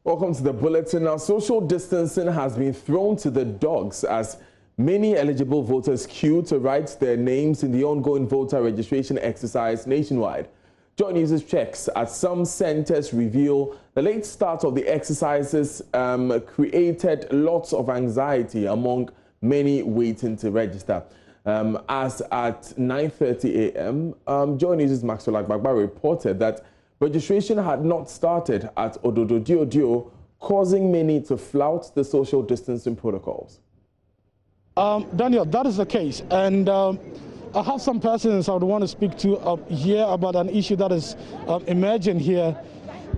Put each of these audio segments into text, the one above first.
Welcome to the bulletin. Now, social distancing has been thrown to the dogs as many eligible voters queue to write their names in the ongoing voter registration exercise nationwide. JoyNews' checks at some centers reveal the late start of the exercises created lots of anxiety among many waiting to register. As at 9:30 a.m., JoyNews' Maxwell Agbagba reported that registration had not started at Ododo Diodio, causing many to flout the social distancing protocols. Daniel, that is the case, and I have some persons I would want to speak to here about an issue that is emerging here.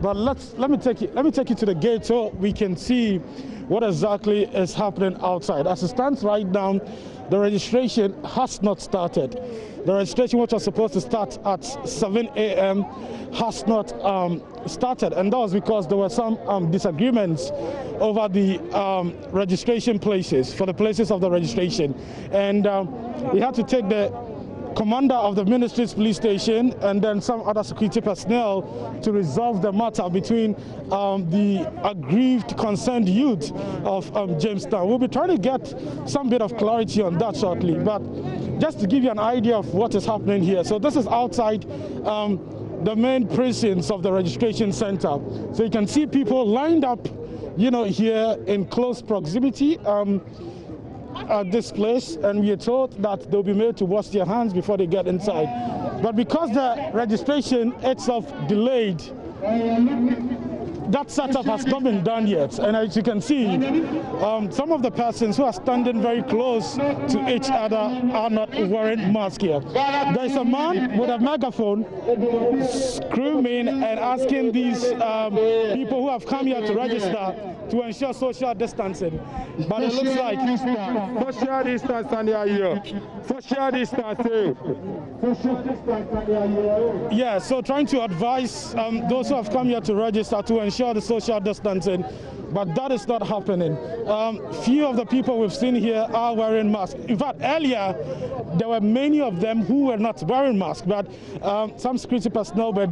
But let me take you to the gate so we can see what exactly is happening outside. As it stands right now, the registration has not started. The registration, which was supposed to start at 7 a.m., has not started, and that was because there were some disagreements over the registration places, for the places of the registration, and we had to take the commander of the ministry's police station and then some other security personnel to resolve the matter between the aggrieved, concerned youth of Jamestown. We'll be trying to get some bit of clarity on that shortly, but just to give you an idea of what is happening here. So this is outside the main precincts of the registration center. So you can see people lined up, here in close proximity at this place, and we are told that they'll be made to wash their hands before they get inside. But because the registration itself delayed, that setup has not been done yet, and as you can see, some of the persons who are standing very close to each other are not wearing masks here. There's a man with a megaphone screaming and asking these people who have come here to register to ensure social distancing. But it looks like social distance and they are here. Social distance. Yeah, so trying to advise those who have come here to register to ensure the social distancing, but that is not happening. Few of the people we've seen here are wearing masks. In fact, earlier there were many of them who were not wearing masks, but some security personnel were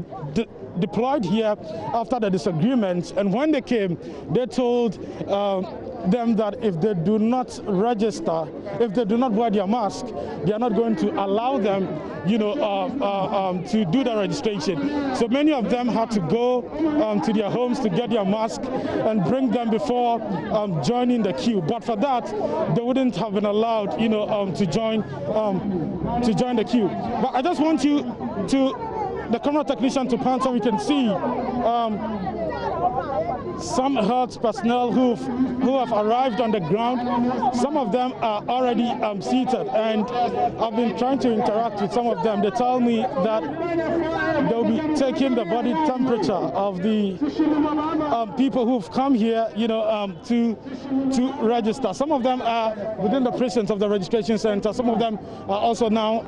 deployed here after the disagreements, and when they came, they told them that if they do not register, if they do not wear their mask, they are not going to allow them, to do the registration. So many of them had to go to their homes to get their mask and bring them before joining the queue. But for that, they wouldn't have been allowed, to join the queue. But I just want you to the camera technician to pan so we can see some health personnel who have arrived on the ground. Some of them are already seated, and I've been trying to interact with some of them. They tell me that they'll be taking the body temperature of the people who've come here, to register. Some of them are within the precincts of the registration center. Some of them are also now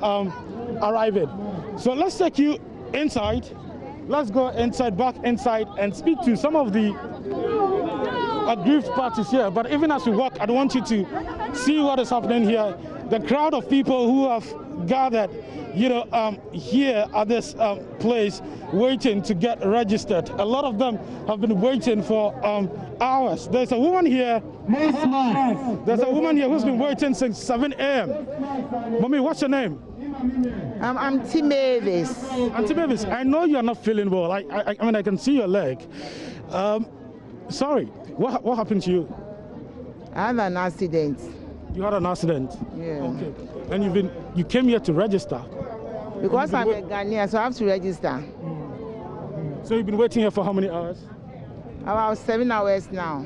arriving. So let's take you inside. Let's go inside, back inside, and speak to some of the aggrieved parties here. But even as we walk, I want you to see what is happening here. The crowd of people who have gathered, here at this place, waiting to get registered. A lot of them have been waiting for hours. There's a woman here. There's a woman here who's been waiting since 7 a.m. Mommy, what's your name? I'm Auntie Mavis. Auntie Mavis, I know you're not feeling well. I mean, I can see your leg. Sorry, what happened to you? I had an accident. You had an accident? Yeah. Okay. And you came here to register? Because I'm a Ghanaian, so I have to register. So you've been waiting here for how many hours? About 7 hours now.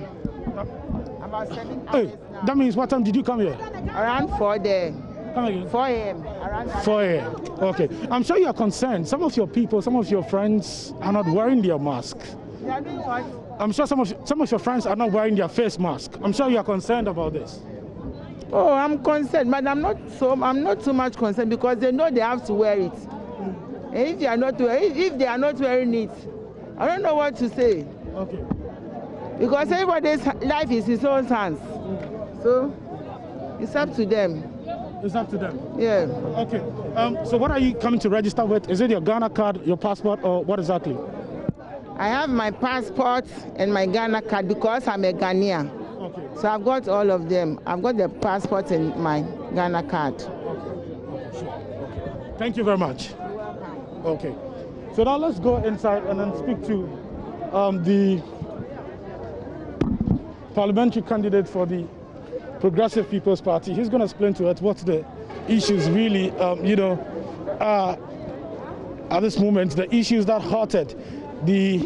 About 7 hours now. That means what time did you come here? Around 4 there. Come again? 4 a.m. Around 4 a.m. Okay. I'm sure you are concerned. Some of your people, some of your friends are not wearing their mask. They are doing what? I'm sure some of your friends are not wearing their face mask. I'm sure you are concerned about this. Oh, I'm concerned, but I'm not so much concerned because they know they have to wear it. And if they are not wearing it, I don't know what to say. Okay. Because everybody's life is in his own hands. So it's up to them. It's up to them? Yeah. Okay. So what are you coming to register with? Is it your Ghana card, your passport, or what exactly? I have my passport and my Ghana card because I'm a Ghanaian. Okay. So I've got all of them. I've got the passport and my Ghana card. Okay, sure. Okay. Thank you very much. You're welcome. Okay. So now let's go inside and then speak to the parliamentary candidate for the Progressive People's Party. He's going to explain to us what the issues really, are at this moment, the issues that halted the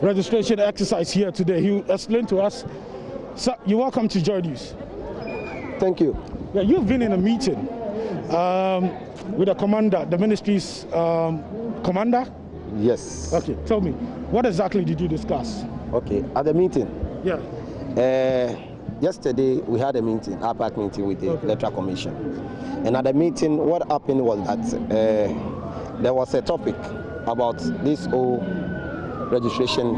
registration exercise here today. He will explain to us. Sir, you're welcome to JoyNews. Thank you. Yeah, you've been in a meeting with the commander, the ministry's commander? Yes. Okay, tell me, what exactly did you discuss? Okay, at the meeting. Yeah. Yesterday we had a meeting, APAC meeting with the Electoral Commission. And at the meeting, what happened was that there was a topic about this whole registration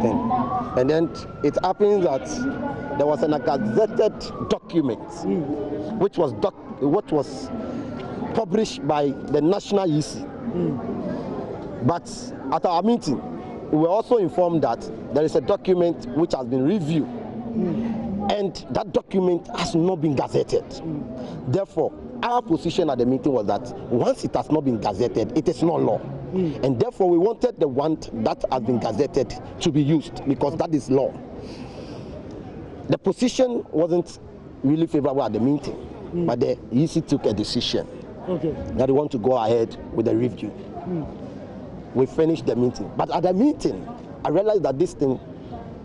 thing. And then it happened that there was a gazetted document which was published by the National EC. But at our meeting, we were also informed that there is a document which has been reviewed, and that document has not been gazetted. Therefore, our position at the meeting was that once it has not been gazetted, it is not law. And therefore, we wanted the one that has been gazetted to be used because that is law. The position wasn't really favorable at the meeting, but the EC took a decision that they want to go ahead with the review. We finished the meeting. But at the meeting, I realized that this thing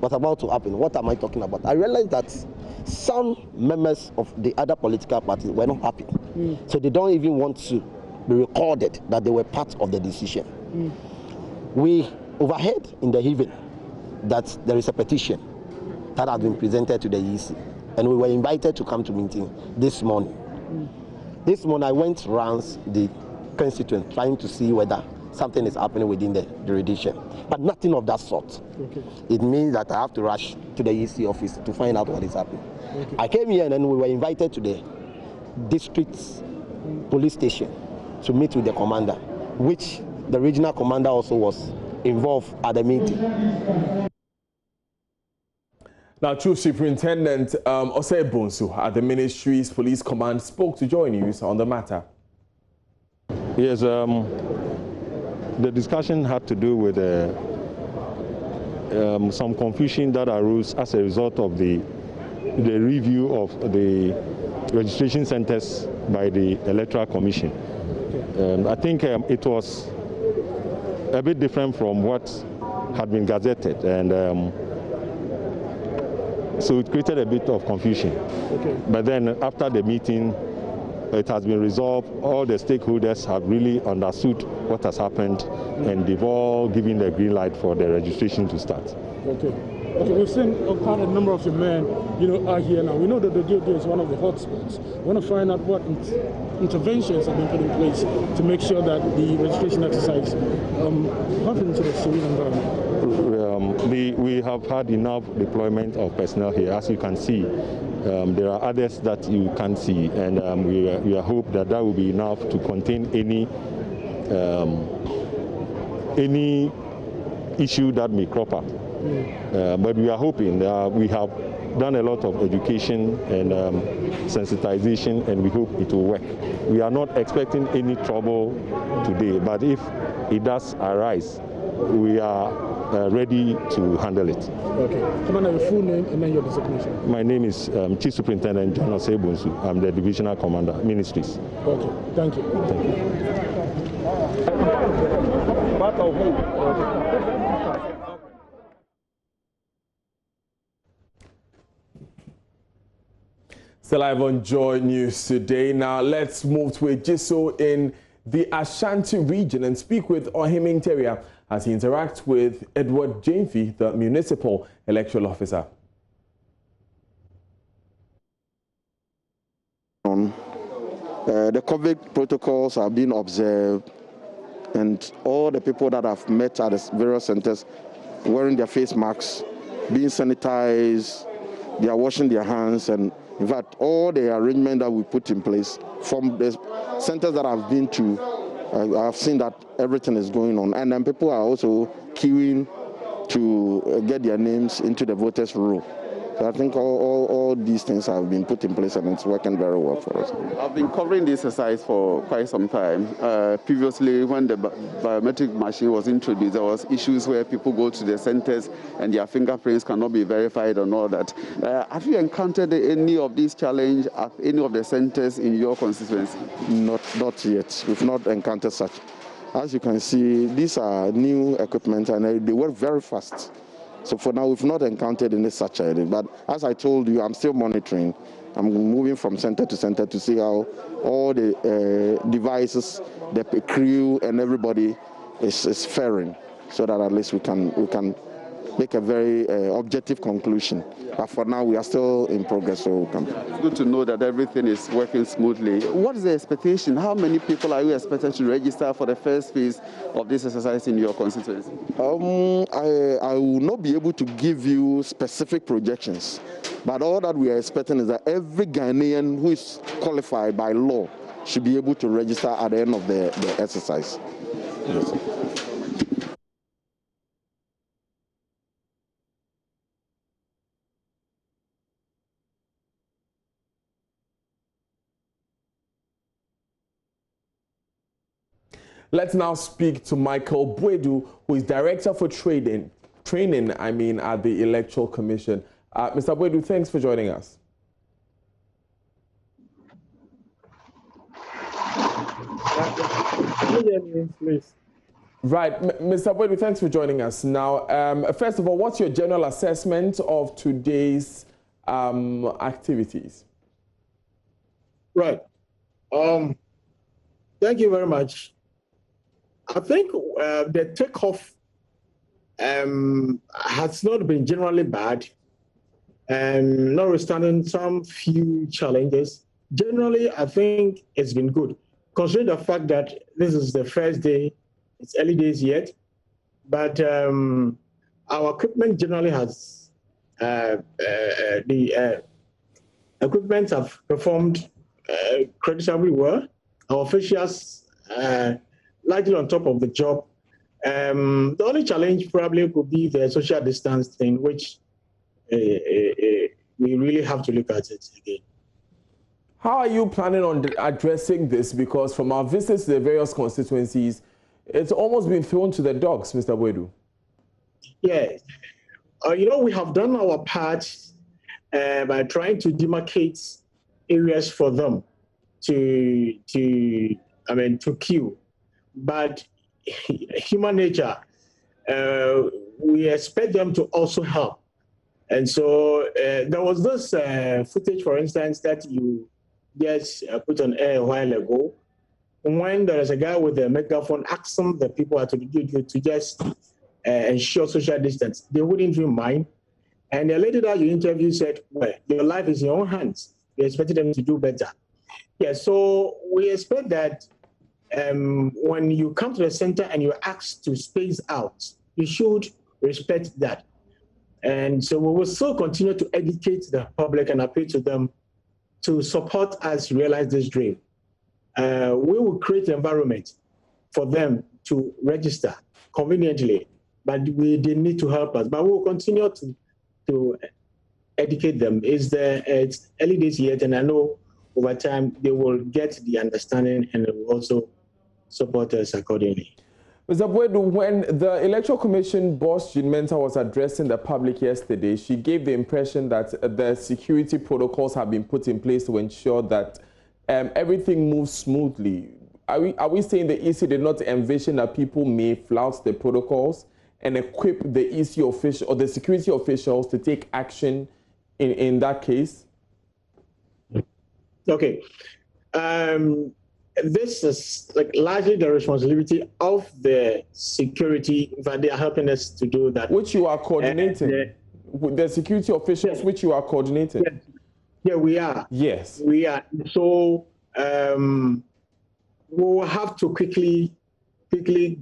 was about to happen. What am I talking about? I realized that some members of the other political parties were not happy. So they don't even want to be recorded that they were part of the decision. We overheard in the evening that there is a petition that has been presented to the EC, and we were invited to come to meeting this morning. This morning I went around the constituent trying to see whether something is happening within the jurisdiction, but nothing of that sort. It means that I have to rush to the EC office to find out what is happening. I came here and then we were invited to the district police station to meet with the commander, which the regional commander also was involved at the meeting. Now, Chief Superintendent Osei Bonsu at the Ministry's Police Command spoke to JoyNews on the matter. Yes, the discussion had to do with some confusion that arose as a result of the review of the registration centers by the Electoral Commission. I think it was a bit different from what had been gazetted, and so it created a bit of confusion. But then after the meeting, it has been resolved. All the stakeholders have really understood what has happened, and they've all given the green light for the registration to start. Okay, we've seen quite a number of your men, are here now. We know that the DOD is one of the hotspots. We want to find out what interventions have been put in place to make sure that the registration exercise happens in a serene environment. We have had enough deployment of personnel here. As you can see, there are others that you can't see, and we hope that will be enough to contain any issue that may crop up. But we are hoping we have done a lot of education and sensitization, and we hope it will work. We are not expecting any trouble today, but if it does arise, we are ready to handle it. Okay. Commander, your full name and then your designation. My name is Chief Superintendent Osei Bonsu. I'm the Divisional Commander, Ministries. Okay. Thank you. Thank you. Still live on JoyNews today. Now let's move to a Jiso in the Ashanti region and speak with Ohiming Teria as he interacts with Edward Jamefi, the municipal electoral officer. The COVID protocols are being observed, and all the people that have met at the various centers wearing their face masks, being sanitized, they are washing their hands, and in fact, all the arrangement that we put in place from the centers that I've been to I've seen that everything is going on, and then people are also queuing to get their names into the voters' roll. So I think all these things have been put in place, and it's working very well for us. I've been covering this exercise for quite some time. Previously, when the biometric machine was introduced, there was issues where people go to the centers and their fingerprints cannot be verified and all that. Have you encountered any of these challenges at any of the centers in your constituency? Not yet. We've not encountered such. As you can see, these are new equipment and they work very fast. So for now, we've not encountered any such idea. But as I told you, I'm still monitoring. I'm moving from center to center to see how all the devices, the crew, and everybody is faring, so that at least we can make a very objective conclusion. But for now, we are still in progress. So it's good to know that everything is working smoothly. What is the expectation? How many people are you expected to register for the first phase of this exercise in your constituency? I will not be able to give you specific projections, but all that we are expecting is that every Ghanaian who is qualified by law should be able to register at the end of the exercise. Yes. Let's now speak to Michael Bwedu, who is Director for Training at the Electoral Commission. Mr. Bwedu, thanks for joining us. Please. Right, Mr. Bwedu, thanks for joining us. Now, first of all, what's your general assessment of today's activities? Right. Thank you very much. I think the takeoff has not been generally bad, notwithstanding some few challenges. Generally, I think it's been good, considering the fact that this is the first day, it's early days yet, but our equipment generally has, the equipment have performed creditably well. Our officials largely on top of the job. The only challenge probably could be the social distance thing, which we really have to look at it again. How are you planning on addressing this? Because from our visits to the various constituencies, it's almost been thrown to the dogs, Mr. Bwedu. Yeah. We have done our part by trying to demarcate areas for them to queue. But human nature, we expect them to also help. And so there was this footage, for instance, that you just put on air a while ago, when there is a guy with a megaphone asking the people to just ensure social distance. They wouldn't even mind. And the lady that you interviewed said, well, your life is in your own hands. We expected them to do better. Yeah, so we expect that when you come to the center and you're asked to space out, you should respect that. And so we will still continue to educate the public and appeal to them to support us realize this dream. We will create an environment for them to register conveniently, but they need to help us. But we will continue to educate them. It's early days yet, and I know over time they will get the understanding and they will also support us accordingly. Mr. Bwedu, when the Electoral Commission boss, Jean Mensah, was addressing the public yesterday, she gave the impression that the security protocols have been put in place to ensure that everything moves smoothly. Are we saying the EC did not envision that people may flout the protocols and equip the EC official or the security officials to take action in that case? Okay. This is largely the responsibility of the security, but they are helping us to do that. Which you are coordinating? With the security officials, yes. Which you are coordinating? Yes. Yeah, we are. Yes. We are. So we'll have to quickly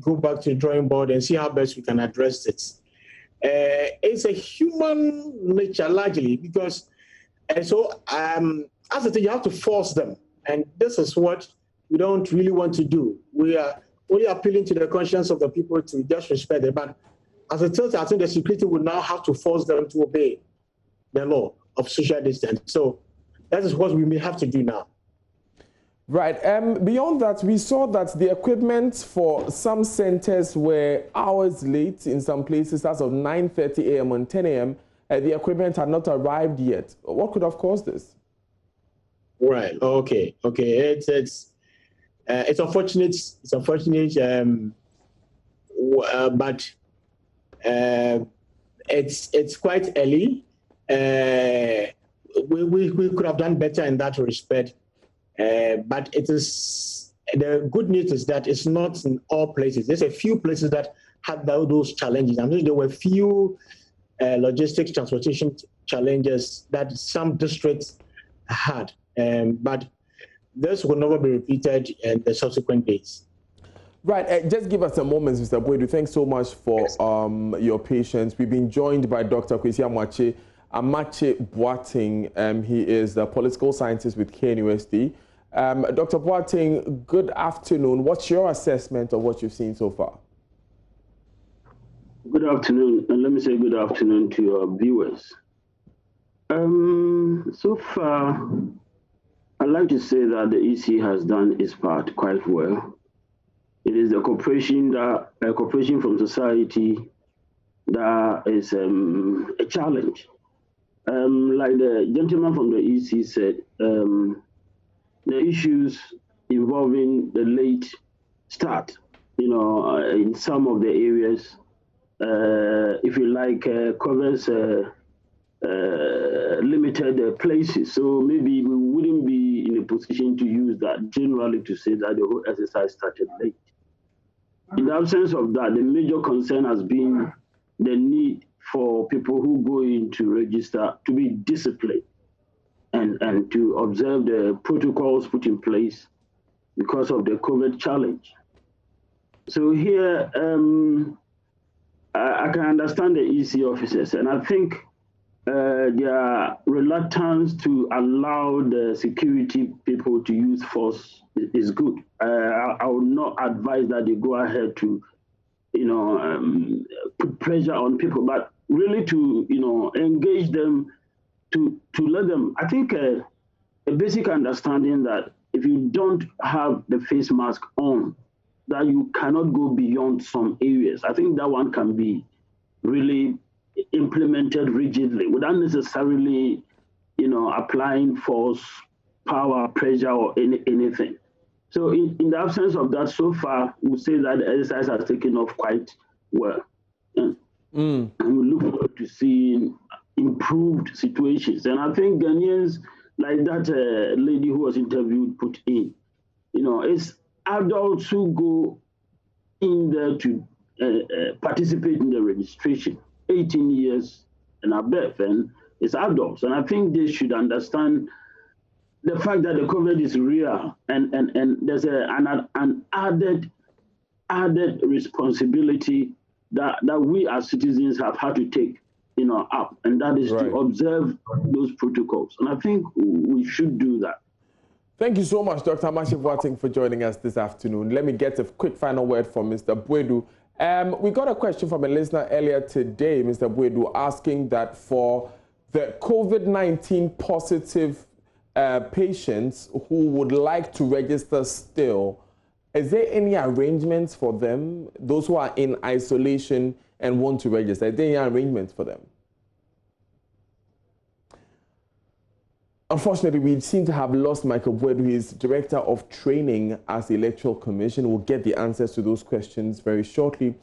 go back to the drawing board and see how best we can address it. It's a human nature largely because, as I said, you have to force them. And this is what we don't really want to do. We are only appealing to the conscience of the people to just respect it. But as it turns out, I think the security will now have to force them to obey the law of social distance. So that is what we may have to do now. Right. Beyond that, we saw that the equipment for some centers were hours late in some places. As of 9:30 a.m. and 10 a.m., the equipment had not arrived yet. What could have caused this? Right. Okay. It's unfortunate. It's unfortunate. But it's quite early. We could have done better in that respect. But it is the good news is that it's not in all places. There's a few places that had those challenges. I mean, there were few logistics transportation challenges that some districts had, but this will never be repeated in the subsequent days. Right. Just give us a moment, Mr. Boedu. Thanks so much for your patience. We've been joined by Dr. Kwesi Amache Boateng. He is the political scientist with KNUST. Dr. Boateng, good afternoon. What's your assessment of what you've seen so far? Good afternoon, and let me say good afternoon to your viewers. So far, I'd like to say that the EC has done its part quite well. It is the cooperation from society that is a challenge. Like the gentleman from the EC said, the issues involving the late start, in some of the areas, if you like, covers limited places. So maybe we wouldn't be in a position to use that generally to say that the whole exercise started late. In the absence of that, the major concern has been the need for people who go in to register to be disciplined and to observe the protocols put in place because of the COVID challenge. So here, I can understand the EC officers, and I think their reluctance to allow the security people to use force is good. I would not advise that they go ahead to, put pressure on people, but really to, engage them, to let them. I think a basic understanding that if you don't have the face mask on, that you cannot go beyond some areas. I think that one can be really implemented rigidly without necessarily, applying force, power, pressure, or anything. So in the absence of that, so far, we'll say that the exercise has taken off quite well. And we look forward to seeing improved situations. And I think Ghanaians, like that lady who was interviewed, put in, it's adults who go in there to participate in the registration, 18 years and above, and it's adults. And I think they should understand the fact that the COVID is real, and there's an added responsibility that we as citizens have had to take, up, and that is to observe those protocols. And I think we should do that. Thank you so much, Dr. Amache Boateng, for joining us this afternoon. Let me get a quick final word from Mr. Boedu. We got a question from a listener earlier today, Mr. Boedu, asking that for the COVID-19 positive patients who would like to register still, is there any arrangements for them, those who are in isolation and want to register? Is there any arrangements for them? Unfortunately, we seem to have lost Michael Boedu, who is Director of Training as the Electoral Commission. We'll get the answers to those questions very shortly.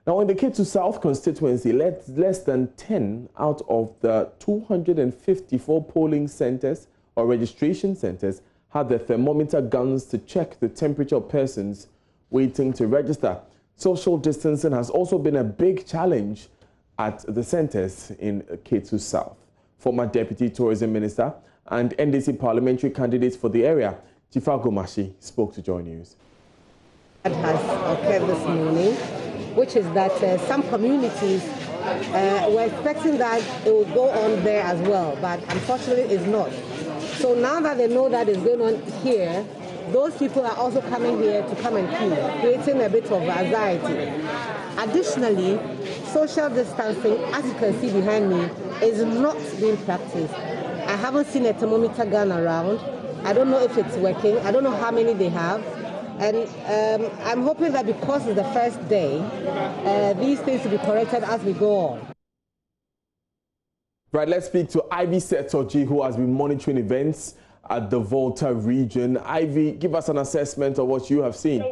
Now, in the Ketu South constituency, less than 10 out of the 254 polling centers or registration centers had their thermometer guns to check the temperature of persons waiting to register. Social distancing has also been a big challenge at the centers in Ketu South. Former Deputy Tourism Minister and NDC parliamentary candidate for the area, Chifa Gomashi, spoke to JoyNews. That has occurred this morning, which is that some communities were expecting that it would go on there as well, but unfortunately it's not. So now that they know that it's going on here, those people are also coming here to come and queue, creating a bit of anxiety. Additionally, social distancing, as you can see behind me, is not being practiced. I haven't seen a thermometer gun around. I don't know if it's working. I don't know how many they have. And I'm hoping that because it's the first day, these things will be corrected as we go on. Right, let's speak to Ivy Setoji, who has been monitoring events at the Volta region. Ivy, give us an assessment of what you have seen.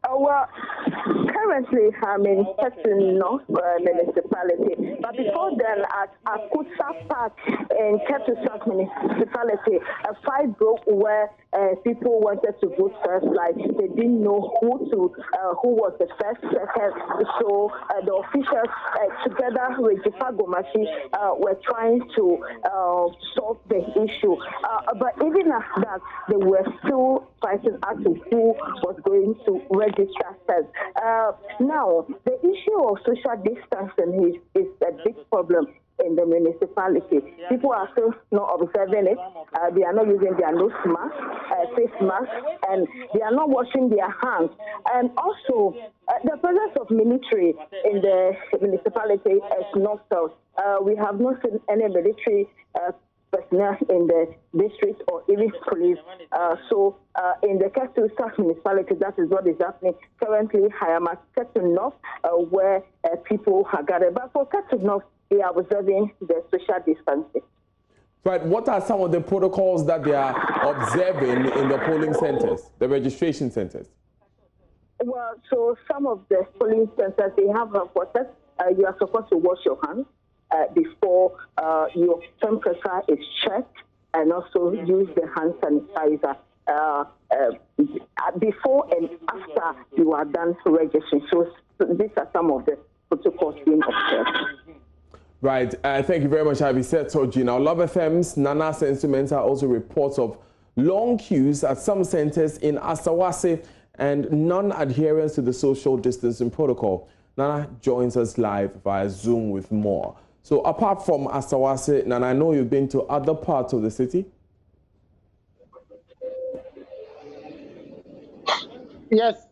Well, currently I'm in Ketu North municipality, but before then at Akusa Park in Ketu South municipality, a fight broke where people wanted to vote first, like they didn't know who was the first, second. So the officials, together with Jifagomashi, were trying to solve the issue. But even after that, they were still fighting as to who was going to register first. Now, the issue of social distancing is a big problem in the municipality. People are still not observing it. They are not using their nose mask, face mask, and they are not washing their hands. And also, the presence of military in the municipality is not felt. We have not seen any military personnel in the district or even police. So in the Ketu South municipality, that is what is happening. Currently, I am at Ketu North, where people are gathered. But for Ketu North, they are observing the social distancing. Right, what are some of the protocols that they are observing in the polling centers, the registration centers? Well, so some of the polling centers, they have reported you are supposed to wash your hands before your temperature is checked, and also use the hand sanitizer before and after you are done registering. So these are some of the protocols being observed. Right, thank you very much, Ivy Setoji. Now, Love FM's Nana Sentimenta also reports of long queues at some centers in Asawase and non-adherence to the social distancing protocol. Nana joins us live via Zoom with more. So apart from Asawase, Nana, I know you've been to other parts of the city. Yes,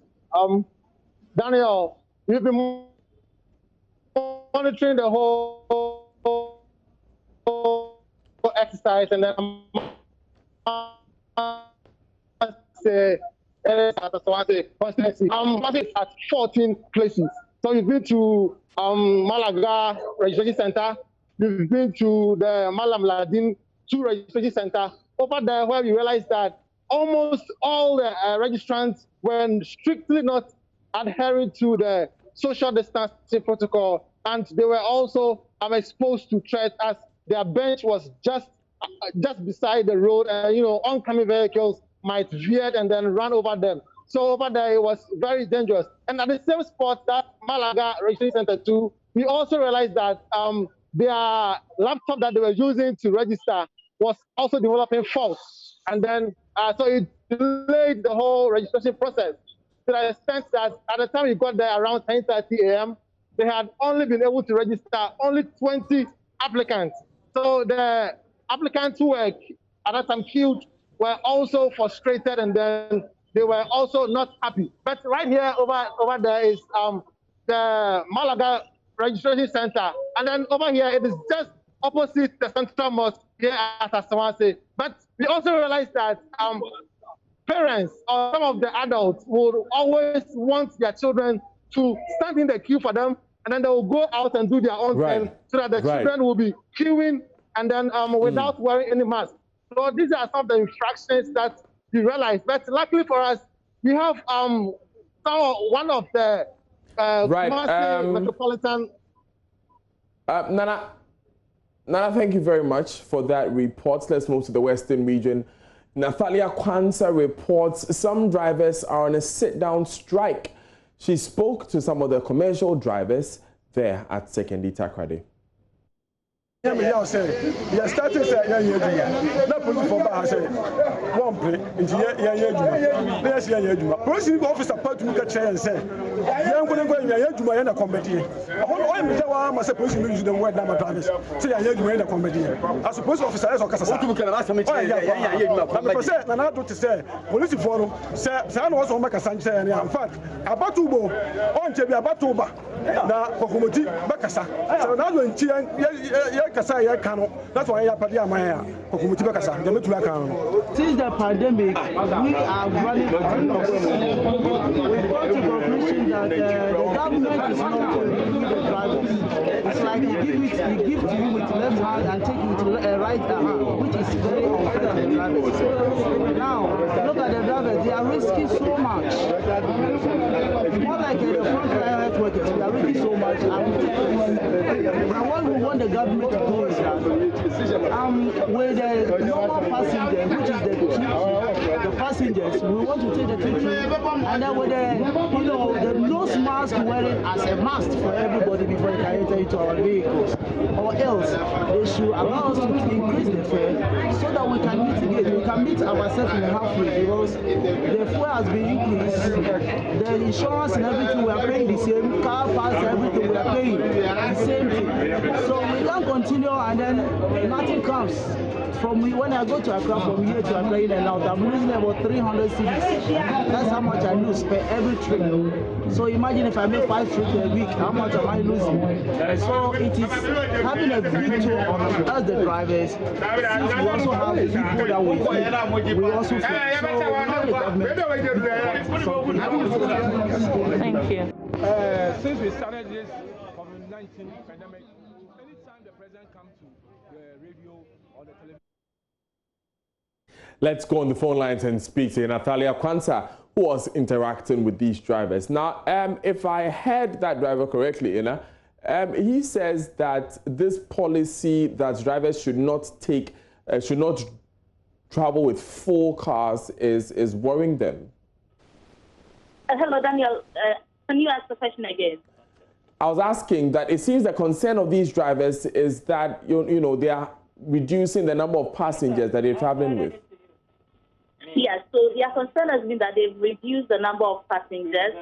Daniel, we've been monitoring the whole exercise, and then at 14 places. So we've been to Malaga Registration Center, we've been to the Malam Ladin 2 Registration Center. Over there, where we realized that almost all the registrants were strictly not adhering to the social distancing protocol, and they were also exposed to threats as their bench was just beside the road, and oncoming vehicles might veer and then run over them. So over there it was very dangerous. And at the same spot, that Malaga Registration Center 2, we also realized that their laptop that they were using to register was also developing faults, and then so it delayed the whole registration process to the extent that at the time we got there around 10:30 a.m., they had only been able to register only 20 applicants. So the applicants who were at that time queued were also frustrated, and then they were also not happy. But right here over there is the Malaga Registration Center, and then over here it is just opposite the Central Mosque here at Asawase. But we also realized that parents or some of the adults would always want their children to stand in the queue for them, and then they will go out and do their own thing, so that the children will be queuing and then without wearing any mask. So these are some of the infractions that we realized. But luckily for us, we have one of the metropolitan. Nana, thank you very much for that report. Let's move to the Western region. Nathalia Kwanzaa reports some drivers are on a sit-down strike. She spoke to some of the commercial drivers there at Sekendi Takrade. police for ba say one play nti ye adwuma na ye adwuma police officer part mu ka kire say ye nko ye adwuma ye na comedy o me say wa ma say police use the word na ma drivers say ye adwuma ye na comedy as police officer yes o kasa sa o kana asa me kire ye adwuma na say na do to say police for no say na wo so ma kasa nche ne in fact abatu bo on che bi abatu ba na kokomoti ba kasa so na do nchi ye kasa ye kanu that's why ya padi amaya kokomoti ba kasa dem metu aka no. Since the pandemic, we are running out of we've got to conclusion that the government is not going to do the drivers. It's like he give to you with left hand and take you to right hand, which is very unfair on the drivers. Now, look at the drivers, they are risking so much. More like the frontline health workers, they are risking so much. And what we want the government to do is that with the normal passenger, which is the passengers, we want to take the people, and then with the nose mask wearing as a must for everybody before they can enter into our vehicles, or else they should allow us to increase the fare so that we can mitigate, we can meet ourselves in halfway, because the fuel has been increased, the insurance and everything we are paying the same, car pass, everything we are paying the same thing. So we can't continue and then nothing comes. From when I go to Accra, from here to Accra in and out, I'm losing about 300 cedis. That's how much I lose per every trip. So imagine if I make 5 trips a week, how much am I losing? So it is having a big toll on us, the drivers. Since we also have the people that we also feel. So thank you. Since we started this COVID-19 pandemic, anytime the president comes to the radio or the television. Let's go on the phone lines and speak to Natalia Kwanzaa, who was interacting with these drivers. Now, if I heard that driver correctly, he says that this policy that drivers should not travel with 4 cars is worrying them. Hello, Daniel. Can you ask the question again? I was asking that it seems the concern of these drivers is that they are reducing the number of passengers that they're traveling with. Yes, so their concern has been that they've reduced the number of passengers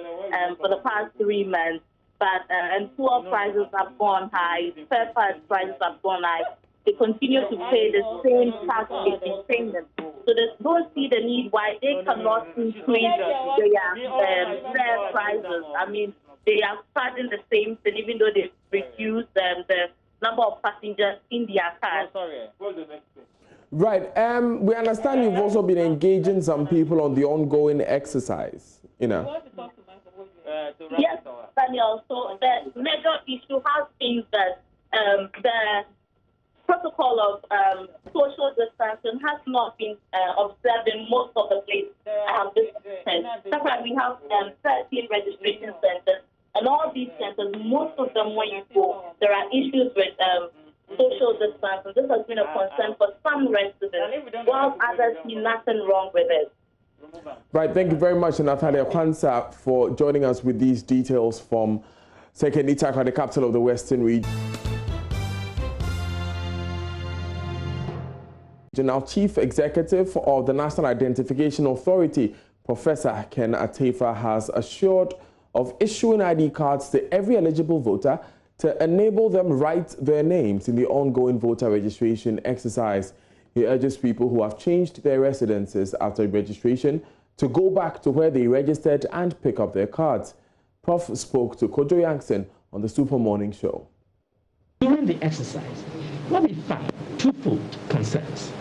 for the past 3 months, but and fuel prices have gone high, spare parts prices have gone high. They continue to pay the same tax they've been paying them. So they don't see the need why they cannot increase their fare prices. I mean, they are charging the same thing, even though they've reduced the number of passengers in their cars. Right. We understand you've also been engaging some people on the ongoing exercise, Yes, Daniel. So the major issue has been that the protocol of social distancing has not been observed in most of the places I have visited. That's why we have 13 registration centers, and all these centers, most of them, when you go, there are issues with social distancing. This has been a concern for some residents, while others see nothing wrong with it. Right, thank you very much, Natalia Kwanzaa, for joining us with these details from Second Itaka, the capital of the Western region. Now, Chief Executive of the National Identification Authority, Professor Ken Atefa, has assured of issuing ID cards to every eligible voter to enable them write their names in the ongoing voter registration exercise. He urges people who have changed their residences after registration to go back to where they registered and pick up their cards. Prof spoke to Kojo Yankson on the Super Morning Show. During the exercise, what we found, twofold concerns.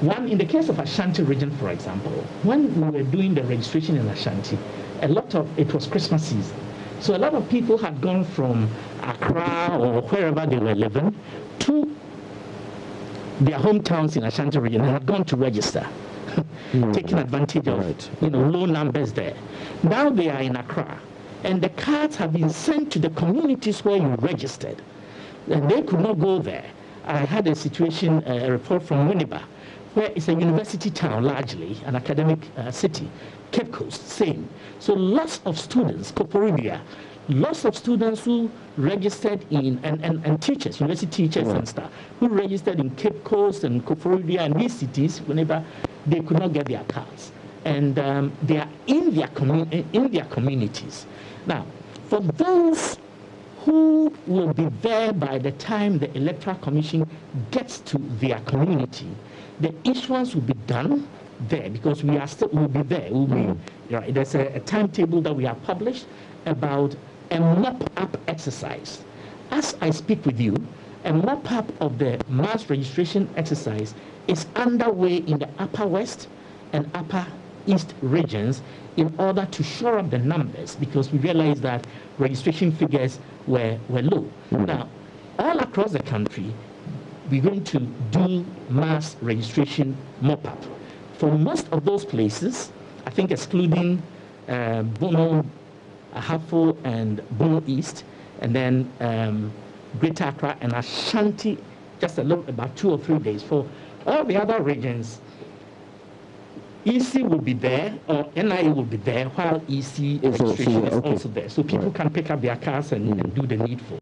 One, in the case of Ashanti region, for example, when we were doing the registration in Ashanti, it was Christmas season. So a lot of people had gone from Accra or wherever they were living to their hometowns in Ashanti region and had gone to register, taking advantage of low numbers there. Now they are in Accra, and the cards have been sent to the communities where you registered, and they could not go there. I had a situation, a report from Winneba, where it's a university town, largely an academic city, Cape Coast, same. So lots of students, Koporibia, lots of students who registered in, and teachers, university teachers and stuff, who registered in Cape Coast and Koforidua and these cities whenever they could not get their cards. And they are in their communities. Now, for those who will be there by the time the Electoral Commission gets to their community, the issuance will be done there, because we are still will be there. We'll be, right, there's a timetable that we have published about a mop-up exercise. As I speak with you, a mop-up of the mass registration exercise is underway in the Upper West and Upper East regions in order to shore up the numbers, because we realized that registration figures were low. Now, all across the country, we're going to do mass registration mop-up. For most of those places, I think excluding Bono, Ahafo, and Bono East, and then Greater Accra and Ashanti, just about 2 or 3 days. For all the other regions, EC will be there, or NIA will be there, while EC registration is also there. So people can pick up their cars and do the needful.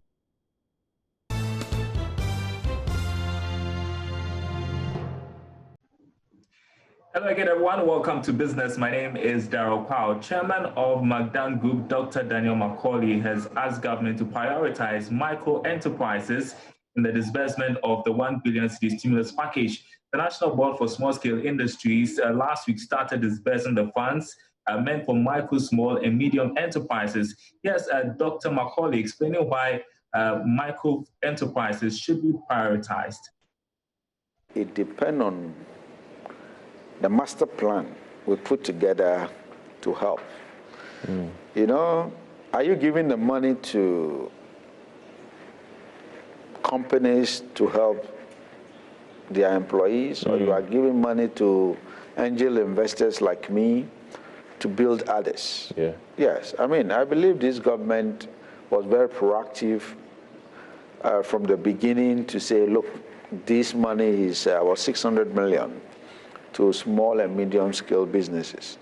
Hello again, everyone. Welcome to Business. My name is Darrell Powell. Chairman of McDan Group, Dr. Daniel Macaulay, has asked government to prioritize micro enterprises in the disbursement of the 1 billion cedi stimulus package. The National Board for Small-Scale Industries last week started disbursing the funds meant for micro, small, and medium enterprises. Yes, Dr. Macaulay explaining why micro enterprises should be prioritized. It depends on the master plan we put together to help. You know, are you giving the money to companies to help their employees, or you are giving money to angel investors like me to build others? Yes, I mean, I believe this government was very proactive from the beginning to say, look, this money is about 600 million to small and medium scale businesses.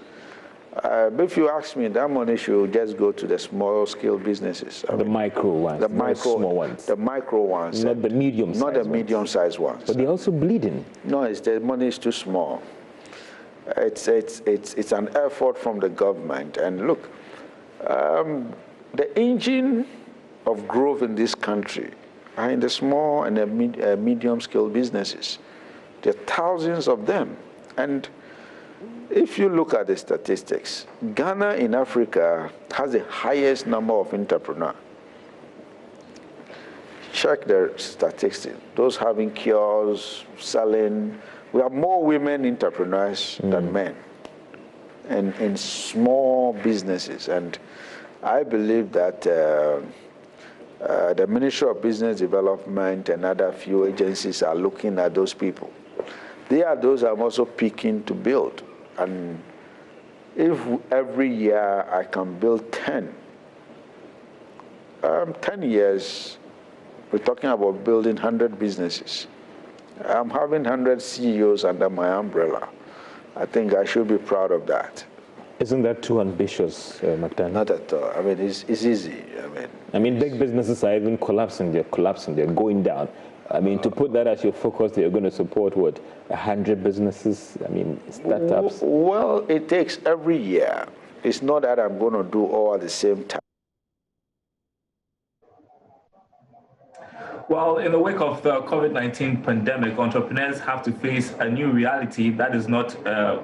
But if you ask me, that money should just go to the small scale businesses. The micro ones, the small ones. The micro ones. Not the medium sized ones. Not the medium sized ones. But they're also bleeding. No, the money is too small. It's an effort from the government. And look, the engine of growth in this country are in the small and the medium scale businesses. There are thousands of them. And if you look at the statistics, Ghana in Africa has the highest number of entrepreneurs. Check the statistics. Those having kiosks, selling. We have more women entrepreneurs than men, and in small businesses. And I believe that the Ministry of Business Development and other few agencies are looking at those people. They are those I'm also picking to build. And if every year I can build 10 years, we're talking about building 100 businesses. I'm having 100 CEOs under my umbrella. I think I should be proud of that. Isn't that too ambitious, McDan? Not at all. I mean, it's easy. I mean, big businesses are even collapsing. They're going down. I mean, to put that as your focus, you're going to support, what, 100 businesses? I mean, startups? Well, it takes every year. It's not that I'm going to do all at the same time. Well, in the wake of the COVID-19 pandemic, entrepreneurs have to face a new reality that is not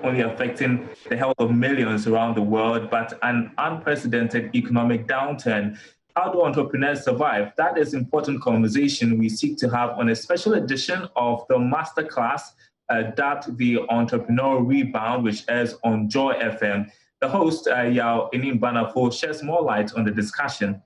only affecting the health of millions around the world, but an unprecedented economic downturn. How do entrepreneurs survive? That is important conversation we seek to have on a special edition of the masterclass, that the Entrepreneurial Rebound, which airs on Joy FM. The host, Yao Enim Banafo, sheds more light on the discussion.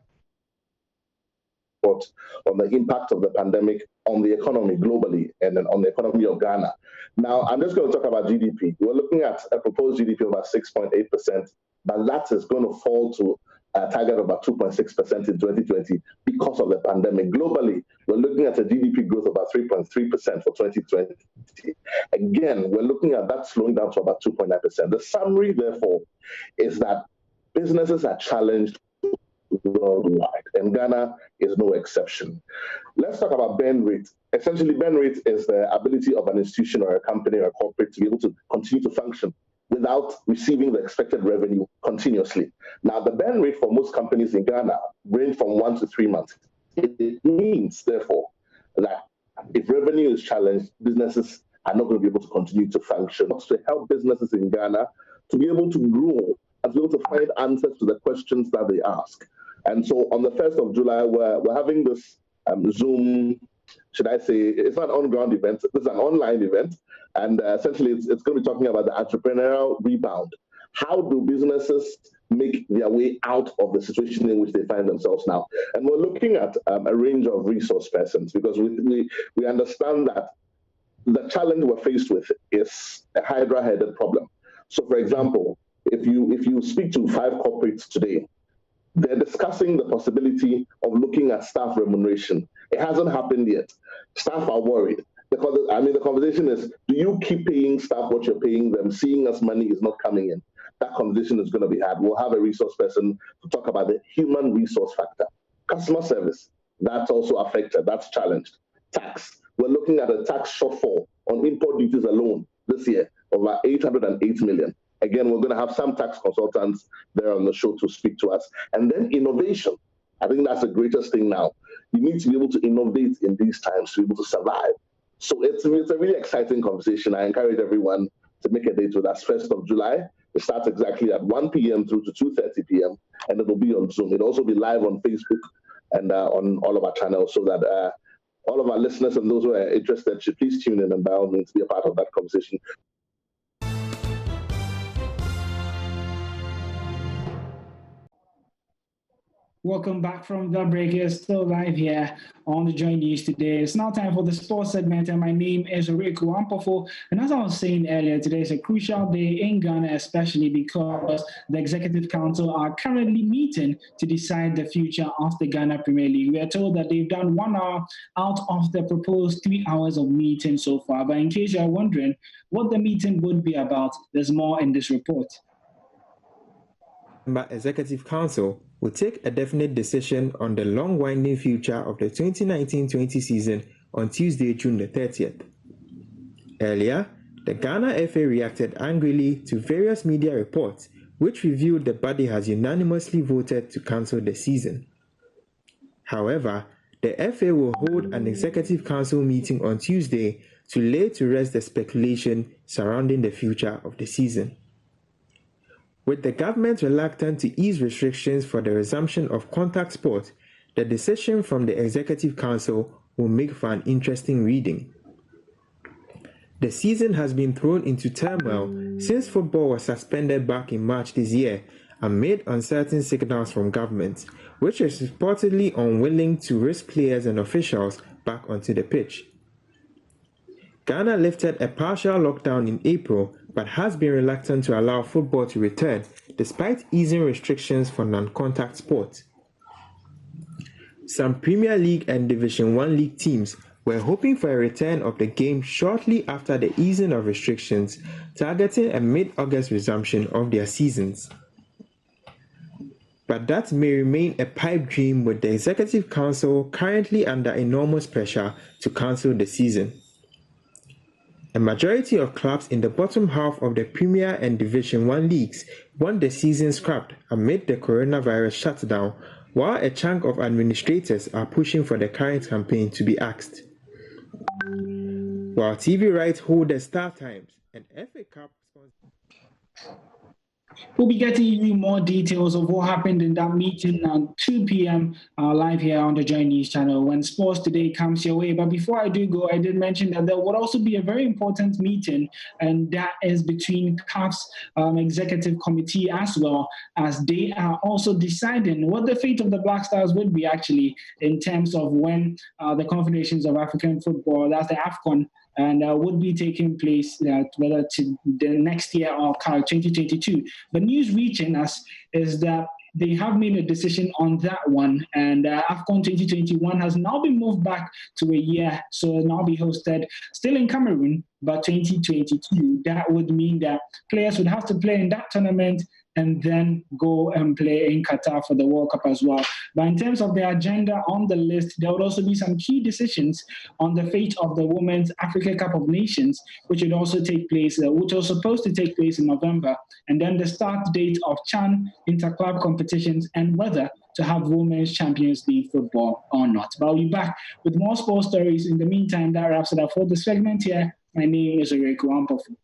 On the impact of the pandemic on the economy globally and then on the economy of Ghana. Now, I'm just going to talk about GDP. We're looking at a proposed GDP of about 6.8%, but that is going to fall to a target of about 2.6% in 2020 because of the pandemic. Globally, we're looking at a GDP growth of about 3.3% for 2020. Again, we're looking at that slowing down to about 2.9%. The summary, therefore, is that businesses are challenged worldwide, and Ghana is no exception. Let's talk about burn rate. Essentially, burn rate is the ability of an institution or a company or a corporate to be able to continue to function without receiving the expected revenue continuously. Now, the burn rate for most companies in Ghana range from 1 to 3 months. It means, therefore, that if revenue is challenged, businesses are not going to be able to continue to function. To help businesses in Ghana to be able to grow and to be able to find answers to the questions that they ask. And so on the 1st of July, we're having this Zoom, should I say, it's not an on-ground event, it's an online event. And essentially, it's going to be talking about the entrepreneurial rebound. How do businesses make their way out of the situation in which they find themselves now? And we're looking at a range of resource persons because we understand that the challenge we're faced with is a hydra-headed problem. So, for example, if you speak to 5 corporates today, they're discussing the possibility of looking at staff remuneration. It hasn't happened yet. Staff are worried. The conversation is, do you keep paying staff what you're paying them, seeing as money is not coming in? That conversation is going to be had. We'll have a resource person to talk about the human resource factor. Customer service, that's also affected, that's challenged. Tax, we're looking at a tax shortfall on import duties alone this year of about 808 million. Again, we're going to have some tax consultants there on the show to speak to us. And then innovation. I think that's the greatest thing now. You need to be able to innovate in these times to be able to survive. So it's a really exciting conversation. I encourage everyone to make a date with us. 1st of July. It starts exactly at 1 p.m. through to 2:30 p.m. and it will be on Zoom. It'll also be live on Facebook and on all of our channels so that all of our listeners and those who are interested should please tune in and by all means be a part of that conversation. Welcome back from the break. You're still live here on the JoyNews today. It's now time for the sports segment, and my name is Rick Wampofo. And as I was saying earlier, today is a crucial day in Ghana, especially because the Executive Council are currently meeting to decide the future of the Ghana Premier League. We are told that they've done 1 hour out of the proposed 3 hours of meeting so far. But in case you're wondering what the meeting would be about, there's more in this report. Executive Council will take a definite decision on the long-winding future of the 2019-20 season on Tuesday, June the 30th. Earlier, the Ghana FA reacted angrily to various media reports which revealed the body has unanimously voted to cancel the season. However, the FA will hold an Executive Council meeting on Tuesday to lay to rest the speculation surrounding the future of the season. With the government reluctant to ease restrictions for the resumption of contact sport, the decision from the Executive Council will make for an interesting reading. The season has been thrown into turmoil since football was suspended back in March this year amid uncertain signals from government, which is reportedly unwilling to risk players and officials back onto the pitch. Ghana lifted a partial lockdown in April but has been reluctant to allow football to return despite easing restrictions for non-contact sports. Some Premier League and Division 1 League teams were hoping for a return of the game shortly after the easing of restrictions, targeting a mid-August resumption of their seasons. But that may remain a pipe dream with the Executive Council currently under enormous pressure to cancel the season. A majority of clubs in the bottom half of the Premier and Division 1 leagues want the season scrapped amid the coronavirus shutdown, while a chunk of administrators are pushing for the current campaign to be axed. While TV rights holders Star Times and FA Cup sponsors. We'll be getting you more details of what happened in that meeting at 2 p.m. Live here on the JoyNews channel when Sports Today comes your way. But before I do go, I did mention that there would also be a very important meeting, and that is between CAF's executive committee as well, as they are also deciding what the fate of the Black Stars would be actually in terms of when the Confederations of African Football, that's the AFCON, and would be taking place whether to the next year or 2022. The news reaching us is that they have made a decision on that one, and AFCON 2021 has now been moved back to a year, so it'll now be hosted still in Cameroon, but 2022. That would mean that players would have to play in that tournament and then go and play in Qatar for the World Cup as well. But in terms of the agenda on the list, there would also be some key decisions on the fate of the Women's Africa Cup of Nations, which would also take place, which was supposed to take place in November, and then the start date of CHAN interclub competitions and whether to have Women's Champions League football or not. But I'll be back with more sports stories. In the meantime, that wraps it up for the segment here. My name is Eric Wampofu.